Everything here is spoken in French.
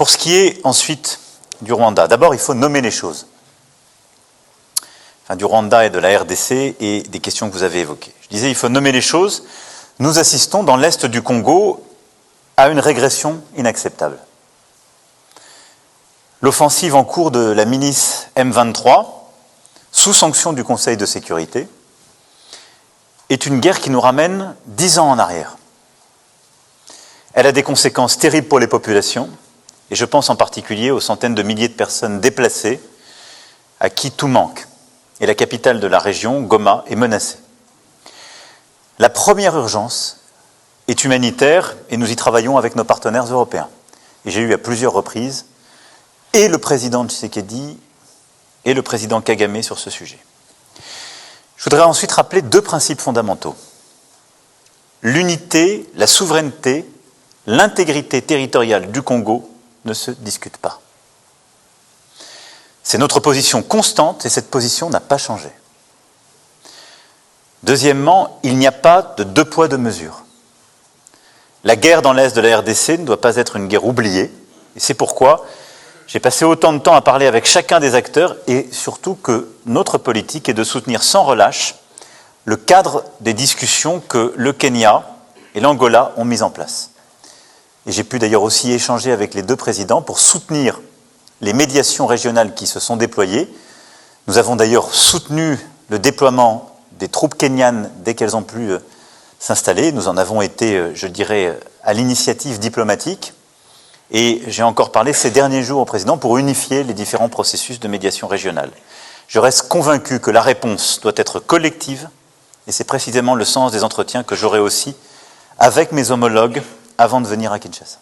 Pour ce qui est ensuite du Rwanda, d'abord il faut nommer les choses. Enfin, du Rwanda et de la RDC et des questions que vous avez évoquées. Je disais, il faut nommer les choses. Nous assistons dans l'est du Congo à une régression inacceptable. L'offensive en cours de la milice M23, sous sanction du Conseil de sécurité, est une guerre qui nous ramène 10 ans en arrière. Elle a des conséquences terribles pour les populations, et je pense en particulier aux centaines de milliers de personnes déplacées à qui tout manque. Et la capitale de la région, Goma, est menacée. La première urgence est humanitaire et nous y travaillons avec nos partenaires européens. Et j'ai eu à plusieurs reprises et le président Tshisekedi et le président Kagame sur ce sujet. Je voudrais ensuite rappeler 2 principes fondamentaux. L'unité, la souveraineté, l'intégrité territoriale du Congo ne se discutent pas. C'est notre position constante et cette position n'a pas changé. Deuxièmement, il n'y a pas de 2 poids 2 mesures. La guerre dans l'est de la RDC ne doit pas être une guerre oubliée et c'est pourquoi j'ai passé autant de temps à parler avec chacun des acteurs et surtout que notre politique est de soutenir sans relâche le cadre des discussions que le Kenya et l'Angola ont mis en place. Et j'ai pu d'ailleurs aussi échanger avec les 2 présidents pour soutenir les médiations régionales qui se sont déployées. Nous avons d'ailleurs soutenu le déploiement des troupes kenyanes dès qu'elles ont pu s'installer. Nous en avons été, je dirais, à l'initiative diplomatique. Et j'ai encore parlé ces derniers jours au président pour unifier les différents processus de médiation régionale. Je reste convaincu que la réponse doit être collective et c'est précisément le sens des entretiens que j'aurai aussi avec mes homologues avant de venir à Kinshasa.